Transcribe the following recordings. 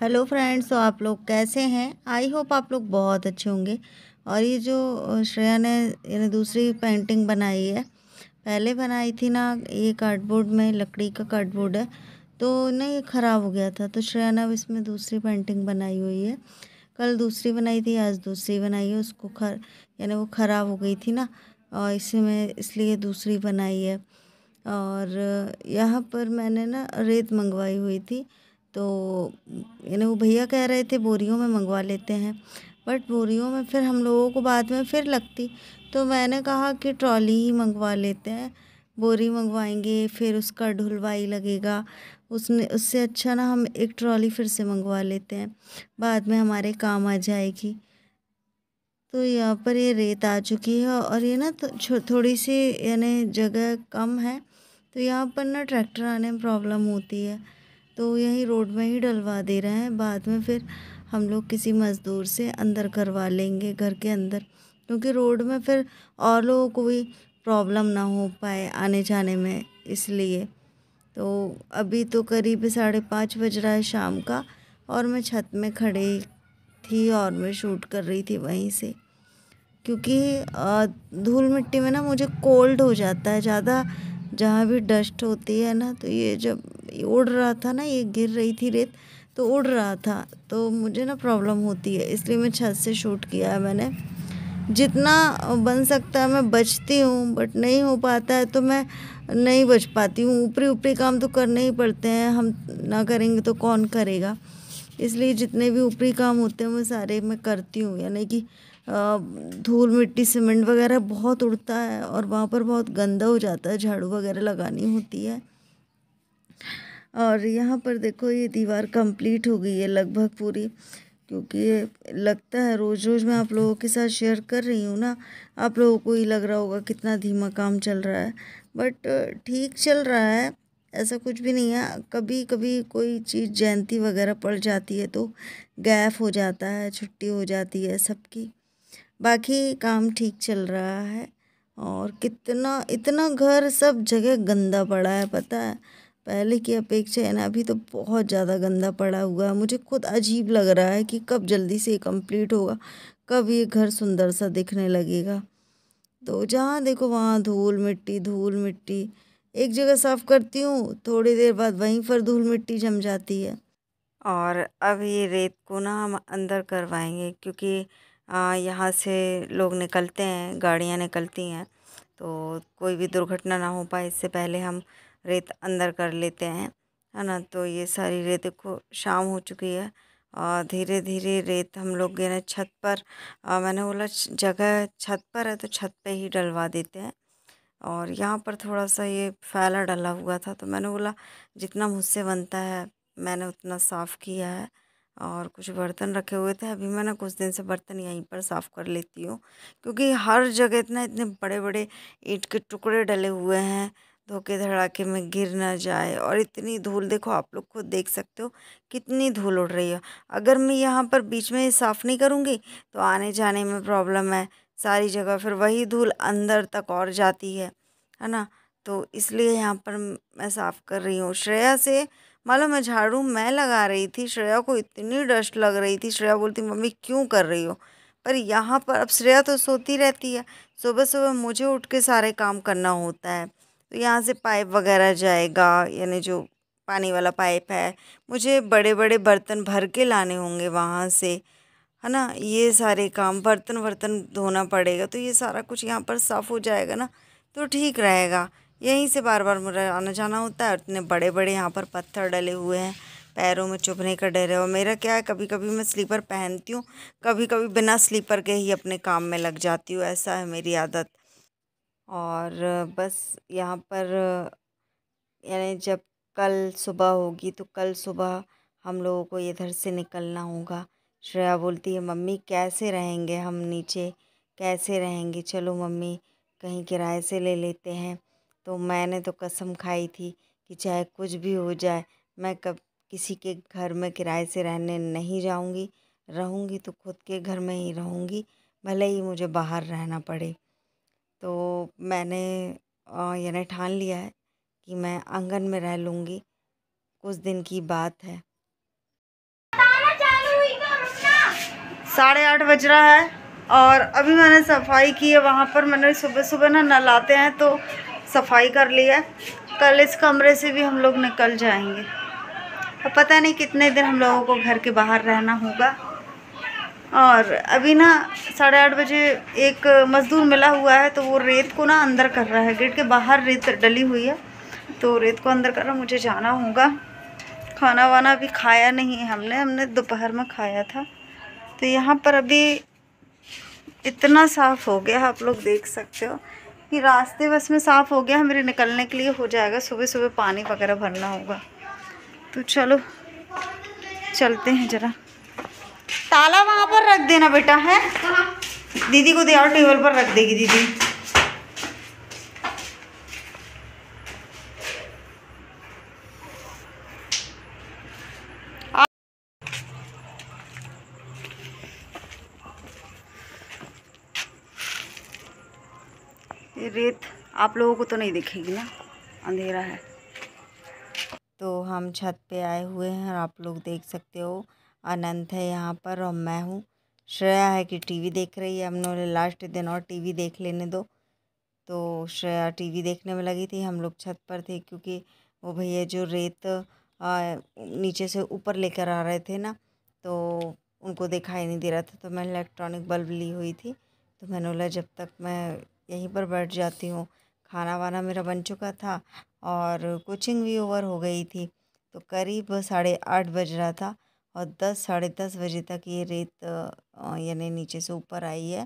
Hello friends, तो आप लोग कैसे हैं? आई होप आप लोग बहुत अच्छे होंगे। और ये जो श्रेया ने दूसरी पेंटिंग बनाई है, पहले बनाई थी ना ये कार्डबोर्ड में, लकड़ी का कार्डबोर्ड है, तो ना ये ख़राब हो गया था। तो श्रेया ने अब इसमें दूसरी पेंटिंग बनाई हुई है। कल दूसरी बनाई थी, आज दूसरी बनाई है। उसको वो ख़राब हो गई थी ना, और इसमें इसलिए दूसरी बनाई है। और यहाँ पर मैंने ना रेत मंगवाई हुई थी, तो वो भैया कह रहे थे बोरियों में मंगवा लेते हैं, बट बोरियों में फिर हम लोगों को बाद में फिर लगती। तो मैंने कहा कि ट्रॉली ही मंगवा लेते हैं। बोरी मंगवाएंगे फिर उसका ढुलवाई लगेगा, उससे अच्छा ना हम एक ट्रॉली फिर से मंगवा लेते हैं, बाद में हमारे काम आ जाएगी। तो यहाँ पर ये रेत आ चुकी है, और ये ना थोड़ी सी जगह कम है, तो यहाँ पर ना ट्रैक्टर आने में प्रॉब्लम होती है। तो यही रोड में ही डलवा दे रहे हैं, बाद में फिर हम लोग किसी मज़दूर से अंदर करवा लेंगे घर के अंदर, क्योंकि रोड में फिर और लोगों को भी प्रॉब्लम ना हो पाए आने जाने में, इसलिए। तो अभी तो करीब 5:30 बज रहा है शाम का, और मैं छत में खड़ी थी और मैं शूट कर रही थी वहीं से, क्योंकि धूल मिट्टी में ना मुझे कोल्ड हो जाता है ज़्यादा। जहाँ भी डस्ट होती है ना, तो ये जब उड़ रहा था ना, ये गिर रही थी रेत, तो उड़ रहा था, तो मुझे ना प्रॉब्लम होती है, इसलिए मैं छत से शूट किया है मैंने। जितना बन सकता है मैं बचती हूँ, बट नहीं हो पाता है तो मैं नहीं बच पाती हूँ। ऊपरी ऊपरी काम तो करने ही पड़ते हैं, हम ना करेंगे तो कौन करेगा। इसलिए जितने भी ऊपरी काम होते हैं वो सारे मैं करती हूँ। कि धूल मिट्टी सीमेंट वगैरह बहुत उड़ता है, और वहाँ पर बहुत गंदा हो जाता है, झाड़ू वगैरह लगानी होती है। और यहाँ पर देखो ये दीवार कंप्लीट हो गई है लगभग पूरी, क्योंकि ये लगता है रोज़ रोज़ मैं आप लोगों के साथ शेयर कर रही हूँ ना, आप लोगों को ही लग रहा होगा कितना धीमा काम चल रहा है, बट ठीक चल रहा है, ऐसा कुछ भी नहीं है। कभी कभी कोई चीज़ जयंती वगैरह पड़ जाती है तो गैप हो जाता है, छुट्टी हो जाती है सबकी, बाकी काम ठीक चल रहा है। और कितना इतना घर सब जगह गंदा पड़ा है, पता है, पहले की अपेक्षा है ना, अभी तो बहुत ज़्यादा गंदा पड़ा हुआ है। मुझे खुद अजीब लग रहा है कि कब जल्दी से कंप्लीट होगा, कब ये घर सुंदर सा दिखने लगेगा। तो जहाँ देखो वहाँ धूल मिट्टी धूल मिट्टी, एक जगह साफ़ करती हूँ, थोड़ी देर बाद वहीं पर धूल मिट्टी जम जाती है। और अब ये रेत को ना हम अंदर करवाएंगे, क्योंकि यहाँ से लोग निकलते हैं, गाड़ियाँ निकलती हैं, तो कोई भी दुर्घटना ना हो पाए, इससे पहले हम रेत अंदर कर लेते हैं, है ना। तो ये सारी रेत देखो शाम हो चुकी है, और धीरे धीरे रेत हम लोग गए ना छत पर। मैंने बोला जगह छत पर है तो छत पे ही डलवा देते हैं। और यहाँ पर थोड़ा सा ये फैला डला हुआ था, तो मैंने बोला जितना मुझसे बनता है मैंने उतना साफ़ किया है। और कुछ बर्तन रखे हुए थे, अभी मैं ना कुछ दिन से बर्तन यहीं पर साफ़ कर लेती हूँ, क्योंकि हर जगह इतने बड़े बड़े ईंट के टुकड़े डले हुए हैं, धोखे धड़ाके में गिर ना जाए। और इतनी धूल देखो, आप लोग खुद देख सकते हो कितनी धूल उड़ रही है। अगर मैं यहाँ पर बीच में साफ़ नहीं करूँगी तो आने जाने में प्रॉब्लम है, सारी जगह फिर वही धूल अंदर तक और जाती है ना। तो इसलिए यहाँ पर मैं साफ़ कर रही हूँ। श्रेया से मालूम है, झाड़ू मैं लगा रही थी, श्रेया को इतनी डस्ट लग रही थी, श्रेया बोलती मम्मी क्यों कर रही हो। पर यहाँ पर अब श्रेया तो सोती रहती है, सुबह सुबह मुझे उठ के सारे काम करना होता है। तो यहाँ से पाइप वगैरह जाएगा, जो पानी वाला पाइप है, मुझे बड़े बड़े बर्तन भर के लाने होंगे वहाँ से, है ना। ये सारे काम, बर्तन वर्तन धोना पड़ेगा, तो ये सारा कुछ यहाँ पर साफ़ हो जाएगा ना, तो ठीक रहेगा। यहीं से बार बार मुझे आना जाना होता है। इतने बड़े बड़े यहाँ पर पत्थर डले हुए हैं, पैरों में चुभने का डर है। और मेरा क्या है, कभी कभी मैं स्लीपर पहनती हूँ, कभी कभी बिना स्लीपर के ही अपने काम में लग जाती हूँ, ऐसा है मेरी आदत। और बस यहाँ पर यानी जब कल सुबह होगी तो कल सुबह हम लोगों को इधर से निकलना होगा। श्रेया बोलती है मम्मी कैसे रहेंगे हम नीचे, कैसे रहेंगे, चलो मम्मी कहीं किराए से ले लेते हैं। तो मैंने तो कसम खाई थी कि चाहे कुछ भी हो जाए मैं कब किसी के घर में किराए से रहने नहीं जाऊंगी, रहूंगी तो खुद के घर में ही रहूंगी, भले ही मुझे बाहर रहना पड़े। तो मैंने यानी ठान लिया है कि मैं आंगन में रह लूँगी, कुछ दिन की बात है। 8:30 बज रहा है और अभी मैंने सफाई की है। वहाँ पर मैंने सुबह सुबह ना नल आते हैं तो सफाई कर ली है। कल इस कमरे से भी हम लोग निकल जाएंगे और पता नहीं कितने दिन हम लोगों को घर के बाहर रहना होगा। और अभी ना 8:30 बजे एक मज़दूर मिला हुआ है, तो वो रेत को ना अंदर कर रहा है। गेट के बाहर रेत डली हुई है तो रेत को अंदर कर रहा। मुझे जाना होगा। खाना वाना अभी खाया नहीं है हमने दोपहर में खाया था। तो यहाँ पर अभी इतना साफ़ हो गया, आप लोग देख सकते हो कि रास्ते बस में साफ़ हो गया है। मेरे निकलने के लिए हो जाएगा। सुबह सुबह पानी वगैरह भरना होगा। तो चलो चलते हैं ज़रा। ताला वहाँ पर रख देना बेटा, है दीदी को दे और टेबल पर रख देगी दीदी। ये रेत आप लोगों को तो नहीं दिखेगी ना, अंधेरा है। तो हम छत पे आए हुए हैं और आप लोग देख सकते हो अनंत है यहाँ पर और मैं हूँ। श्रेया है कि टीवी देख रही है। हमने बोले लास्ट दिन और टीवी देख लेने दो, तो श्रेया टीवी देखने में लगी थी। हम लोग छत पर थे क्योंकि वो भैया जो रेत नीचे से ऊपर लेकर आ रहे थे ना, तो उनको दिखाई नहीं दे रहा था। तो मैं इलेक्ट्रॉनिक बल्ब ली हुई थी, तो मैंने बोला जब तक मैं यहीं पर बैठ जाती हूँ। खाना वाना मेरा बन चुका था और कोचिंग भी ओवर हो गई थी। तो करीब 8:30 बज रहा था और 10 साढ़े 10 बजे तक ये रेत यानी नीचे से ऊपर आई है।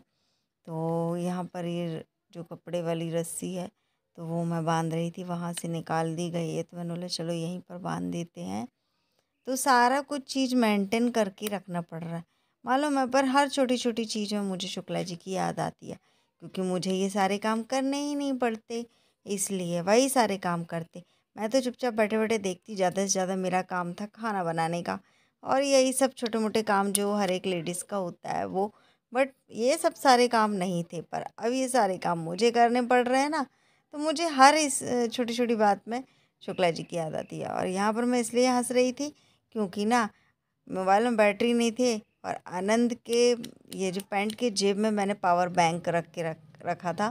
तो यहाँ पर ये जो कपड़े वाली रस्सी है तो वो मैं बांध रही थी, वहाँ से निकाल दी गई है। तो मैंने बोला चलो यहीं पर बांध देते हैं। तो सारा कुछ चीज़ मेंटेन करके रखना पड़ रहा है, मालूम है। पर हर छोटी छोटी चीज़ में मुझे शुक्ला जी की याद आती है, क्योंकि मुझे ये सारे काम करने ही नहीं पड़ते, इसलिए वही सारे काम करते। मैं तो चुपचाप बैठे बैठे देखती। ज़्यादा से ज़्यादा मेरा काम था खाना बनाने का और यही सब छोटे मोटे काम जो हर एक लेडीज़ का होता है वो। बट ये सब सारे काम नहीं थे, पर अब ये सारे काम मुझे करने पड़ रहे हैं ना, तो मुझे हर इस छोटी छोटी बात में शुक्ला जी की याद आती है। और यहाँ पर मैं इसलिए हंस रही थी क्योंकि ना मोबाइल में बैटरी नहीं थे और आनंद के ये जो पैंट के जेब में मैंने पावर बैंक रखा था।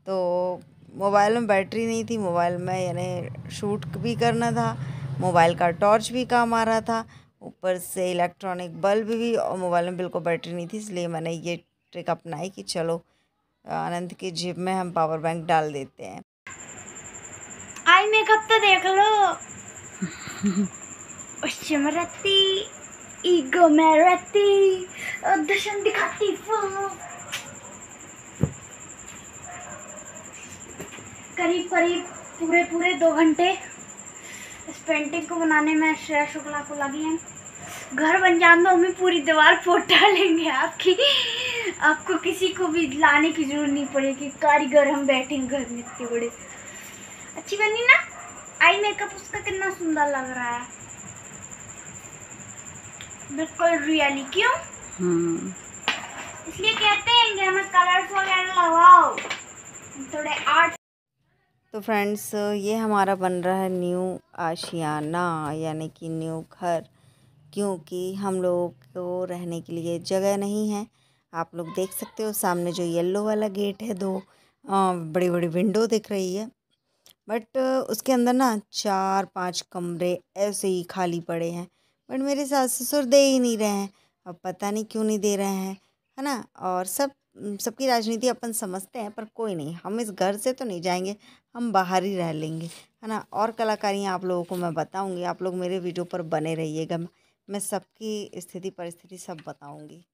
तो मोबाइल में बैटरी नहीं थी, मोबाइल में यानी शूट भी करना था, मोबाइल का टॉर्च भी काम आ रहा था, ऊपर से इलेक्ट्रॉनिक बल्ब भी, और मोबाइल में बिल्कुल बैटरी नहीं थी। इसलिए मैंने ये ट्रिक अपनाई कि चलो आनंद की जेब में हम पावर बैंक डाल देते हैं। आई मेकअप तो देख लो। रहती ईगो में रहती दर्शन दिखाती करीब करीब पूरे 2 घंटे इस पेंटिंग को बनाने में श्रेया शुक्ला को लगी हैं। घर बन जाने दो, हमें पूरी दीवार पोत डालेंगे आपकी। आपको किसी को भी लाने की जरूरत नहीं पड़ेगी, कारीगर हम बैठेंगे घर में। इतने बड़े अच्छी बनी ना आई मेकअप, उसका कितना सुंदर लग रहा है, बिल्कुल रियली। क्यों? इसलिए कहते हैं कि हमें कलर्स वगैरह लगाओ, थोड़े आर्ट। तो फ्रेंड्स ये हमारा बन रहा है न्यू आशियाना, यानी कि न्यू घर, क्योंकि हम लोगों को रहने के लिए जगह नहीं है। आप लोग देख सकते हो सामने जो येलो वाला गेट है, 2 बड़ी बड़ी विंडो दिख रही है, बट उसके अंदर ना 4-5 कमरे ऐसे ही खाली पड़े हैं। बट मेरे सास ससुर दे ही नहीं रहे हैं, अब पता नहीं क्यों नहीं दे रहे हैं, है ना। और सब सबकी राजनीति अपन समझते हैं, पर कोई नहीं, हम इस घर से तो नहीं जाएंगे, हम बाहर ही रह लेंगे, है ना। और कलाकारियाँ आप लोगों को मैं बताऊंगी, आप लोग मेरे वीडियो पर बने रहिएगा। मैं सबकी स्थिति परिस्थिति सब बताऊंगी।